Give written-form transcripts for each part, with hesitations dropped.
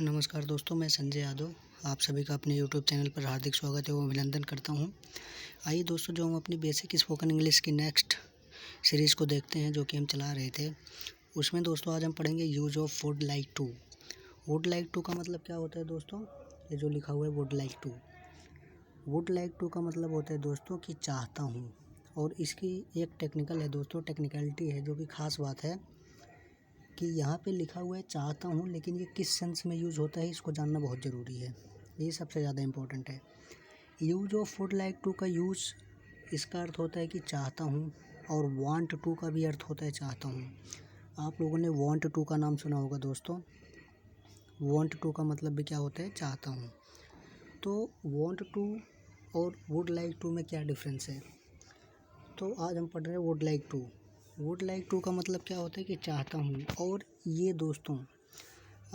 नमस्कार दोस्तों, मैं संजय यादव आप सभी का अपने यूट्यूब चैनल पर हार्दिक स्वागत एवं अभिनंदन करता हूं। आइए दोस्तों, जो हम अपनी बेसिक स्पोकन इंग्लिश की नेक्स्ट सीरीज़ को देखते हैं, जो कि हम चला रहे थे, उसमें दोस्तों आज हम पढ़ेंगे use of would like to. Would like to का मतलब क्या होता है दोस्तों? ये जो लिखा हुआ है would like to, would like to का मतलब होता है दोस्तों कि चाहता हूँ। और इसकी एक टेक्निकल है दोस्तों, टेक्निकलिटी है जो कि ख़ास बात है कि यहाँ पे लिखा हुआ है चाहता हूँ, लेकिन ये किस सेंस में यूज़ होता है इसको जानना बहुत ज़रूरी है। ये सबसे ज़्यादा इम्पोर्टेंट है। Use of would like to का यूज़, इसका अर्थ होता है कि चाहता हूँ, और वांट टू का भी अर्थ होता है चाहता हूँ। आप लोगों ने वांट टू का नाम सुना होगा दोस्तों। वांट टू का मतलब भी क्या होता है? चाहता हूँ। तो वांट टू और वुड लाइक टू में क्या डिफरेंस है? तो आज हम पढ़ रहे हैं would like to. Would like to का मतलब क्या होता है कि चाहता हूँ। और ये दोस्तों,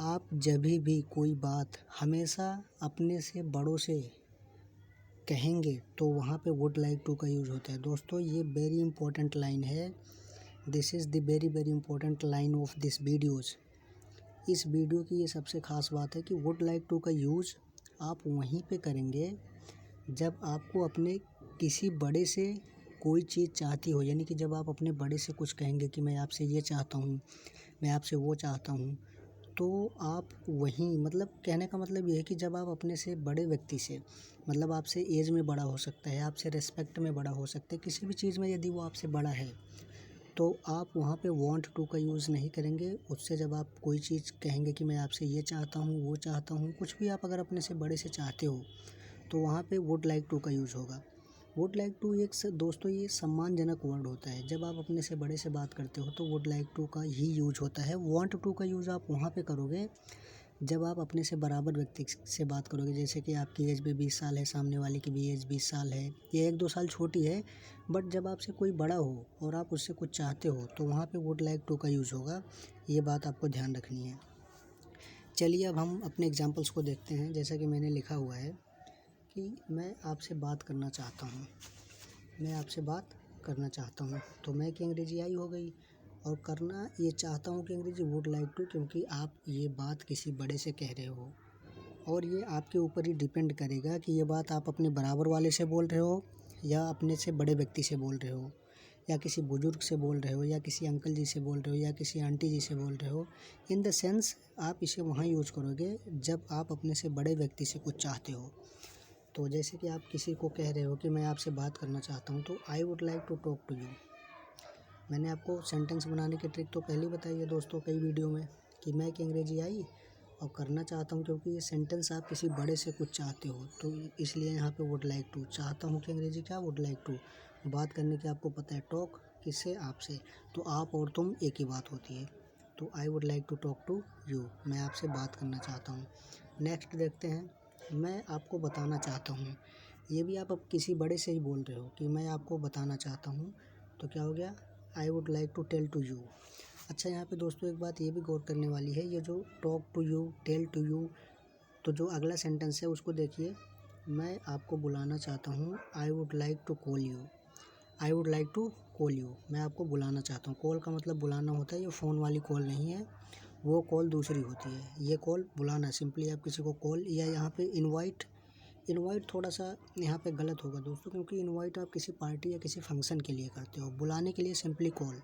आप जब भी कोई बात हमेशा अपने से बड़ों से कहेंगे तो वहाँ पे वुड लाइक टू का यूज़ होता है दोस्तों। ये वेरी इंपॉर्टेंट लाइन है। This is the very very important line of this videos. इस वीडियो की ये सबसे ख़ास बात है कि वुड लाइक टू का यूज़ आप वहीं पे करेंगे जब आपको अपने किसी बड़े से कोई चीज़ चाहती हो। यानी कि जब आप अपने बड़े से कुछ कहेंगे कि मैं आपसे ये चाहता हूँ, मैं आपसे वो चाहता हूँ, तो आप वहीं, मतलब कहने का मतलब ये है कि जब आप अपने से बड़े व्यक्ति से, मतलब आपसे एज में बड़ा हो सकता है, आपसे रिस्पेक्ट में बड़ा हो सकता है, किसी भी चीज़ में यदि वो आपसे बड़ा है, तो आप वहाँ पे वांट टू का यूज़ नहीं करेंगे। उससे जब आप कोई चीज़ कहेंगे कि मैं आपसे ये चाहता हूँ, वो चाहता हूँ, कुछ भी आप अगर अपने से बड़े से चाहते हो, तो वहाँ पे वुड लाइक टू का यूज़ होगा। वुड लाइक टू एक दोस्तों ये सम्मानजनक वर्ड होता है। जब आप अपने से बड़े से बात करते हो तो वुड लाइक टू का ही यूज होता है। वांट टू का यूज़ आप वहाँ पे करोगे जब आप अपने से बराबर व्यक्ति से बात करोगे। जैसे कि आपकी एज भी 20 साल है, सामने वाले की भी एज 20 साल है, ये 1-2 साल छोटी है, बट जब आपसे कोई बड़ा हो और आप उससे कुछ चाहते हो तो वहाँ पे वुड लाइक टू का यूज़ होगा। ये बात आपको ध्यान रखनी है। चलिए अब हम अपने एग्जाम्पल्स को देखते हैं। जैसा कि मैंने लिखा हुआ है कि मैं आपसे बात करना चाहता हूँ, मैं आपसे बात करना चाहता हूँ। तो मैं की अंग्रेजी आई हो गई, और करना ये चाहता हूँ कि अंग्रेजी वुड लाइक टू, क्योंकि आप ये बात किसी बड़े से कह रहे हो। और ये आपके ऊपर ही डिपेंड करेगा कि ये बात आप अपने बराबर वाले से बोल रहे हो, या अपने से बड़े व्यक्ति से बोल रहे हो, या किसी बुजुर्ग से बोल रहे हो, या किसी अंकल जी से बोल रहे हो, या किसी आंटी जी से बोल रहे हो। इन द सेंस आप इसे वहाँ यूज़ करोगे जब आप अपने से बड़े व्यक्ति से कुछ चाहते हो। तो जैसे कि आप किसी को कह रहे हो कि मैं आपसे बात करना चाहता हूँ, तो I would like to talk to you. मैंने आपको सेंटेंस बनाने की ट्रिक तो पहले बताई है दोस्तों कई वीडियो में, कि मैं की अंग्रेजी आई और करना चाहता हूँ, क्योंकि ये सेंटेंस आप किसी बड़े से कुछ चाहते हो, तो इसलिए यहाँ पे वुड लाइक टू। चाहता हूँ कि अंग्रेजी क्या? Would like to. बात करने की आपको पता है, टॉक किससे? आपसे। तो आप और तुम एक ही बात होती है। तो I would like to talk to you, मैं आपसे बात करना चाहता हूँ। नेक्स्ट देखते हैं, मैं आपको बताना चाहता हूँ। ये भी आप अब किसी बड़े से ही बोल रहे हो कि मैं आपको बताना चाहता हूँ, तो क्या हो गया? I would like to tell to you. अच्छा, यहाँ पे दोस्तों एक बात ये भी गौर करने वाली है, ये जो talk to you, tell to you, तो जो अगला सेंटेंस है उसको देखिए। मैं आपको बुलाना चाहता हूँ, I would like to call you. I would like to call you, मैं आपको बुलाना चाहता हूँ। कॉल का मतलब बुलाना होता है, ये फ़ोन वाली कॉल नहीं है, वो कॉल दूसरी होती है। ये कॉल बुलाना, सिंपली आप किसी को कॉल, या यहाँ पे इनवाइट। इनवाइट थोड़ा सा यहाँ पे गलत होगा दोस्तों, क्योंकि इनवाइट आप किसी पार्टी या किसी फंक्शन के लिए करते हो। बुलाने के लिए सिंपली कॉल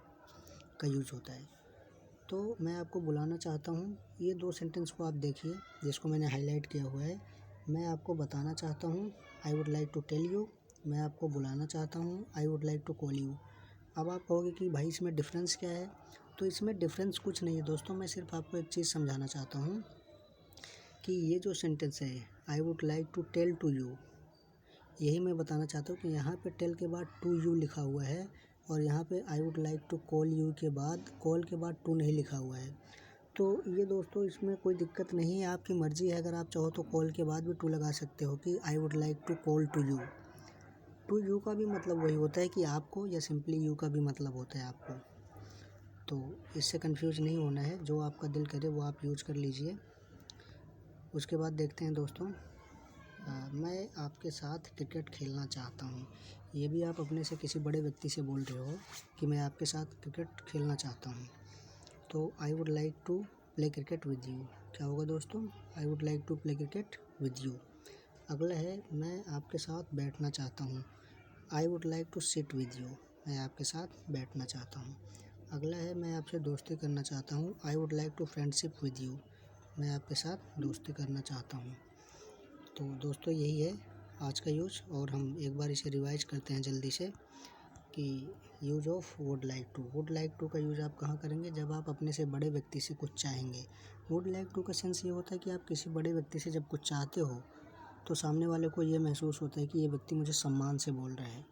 का यूज़ होता है। तो मैं आपको बुलाना चाहता हूँ, ये 2 सेंटेंस को आप देखिए जिसको मैंने हाईलाइट किया हुआ है। मैं आपको बताना चाहता हूँ, I would like to tell you. मैं आपको बुलाना चाहता हूँ, I would like to call you. अब आप कहोगे कि भाई इसमें डिफरेंस क्या है? तो इसमें डिफरेंस कुछ नहीं है दोस्तों। मैं सिर्फ आपको एक चीज़ समझाना चाहता हूँ कि ये जो सेंटेंस है, I would like to tell to you, यही मैं बताना चाहता हूँ कि यहाँ पे टेल के बाद टू यू लिखा हुआ है, और यहाँ पे I would like to call you के बाद, कॉल के बाद टू नहीं लिखा हुआ है। तो ये दोस्तों, इसमें कोई दिक्कत नहीं है, आपकी मर्ज़ी है। अगर आप चाहो तो कॉल के बाद भी टू लगा सकते हो कि I would like to call to you. To you का भी मतलब वही होता है कि आपको, या सिंपली यू का भी मतलब होता है आपको। तो इससे कंफ्यूज नहीं होना है, जो आपका दिल करे वो आप यूज कर लीजिए। उसके बाद देखते हैं दोस्तों, मैं आपके साथ क्रिकेट खेलना चाहता हूँ। ये भी आप अपने से किसी बड़े व्यक्ति से बोल रहे हो कि मैं आपके साथ क्रिकेट खेलना चाहता हूँ। तो I would like to play cricket with you. क्या होगा दोस्तों? I would like to play cricket with you. अगला है मैं आपके साथ बैठना चाहता हूँ। I would like to sit with you. मैं आपके साथ बैठना चाहता हूँ। अगला है मैं आपसे दोस्ती करना चाहता हूँ। I would like to friendship with you. मैं आपके साथ दोस्ती करना चाहता हूँ। तो दोस्तों यही है आज का यूज, और हम एक बार इसे रिवाइज करते हैं जल्दी से कि use of would like to का यूज़ आप कहाँ करेंगे? जब आप अपने से बड़े व्यक्ति से कुछ चाहेंगे। वुड लाइक टू का सेंस ये होता है कि आप किसी बड़े व्यक्ति से जब कुछ चाहते हो तो सामने वाले को ये महसूस होता है कि ये व्यक्ति मुझे सम्मान से बोल रहा है।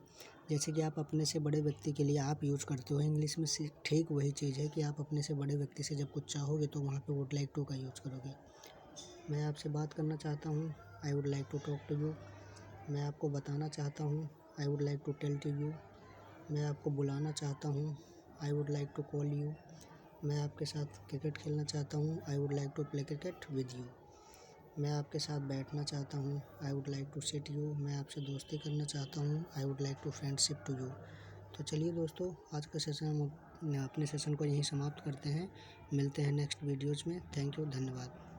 जैसे कि आप अपने से बड़े व्यक्ति के लिए आप यूज़ करते हो इंग्लिश में, ठीक वही चीज़ है कि आप अपने से बड़े व्यक्ति से जब कुछ चाहोगे तो वहाँ पे वुड लाइक टू का यूज़ करोगे। मैं आपसे बात करना चाहता हूँ। I would like to talk to you. मैं आपको बताना चाहता हूँ। I would like to tell to you. मैं आपको बुलाना चाहता हूँ। I would like to call you. मैं आपके साथ क्रिकेट खेलना चाहता हूँ। I would like to play cricket with you. मैं आपके साथ बैठना चाहता हूँ। I would like to sit you. मैं आपसे दोस्ती करना चाहता हूँ। I would like to friendship to you. तो चलिए दोस्तों, आज का सेशन हम अपने सेशन को यहीं समाप्त करते हैं। मिलते हैं नेक्स्ट वीडियोज़ में। थैंक यू, धन्यवाद।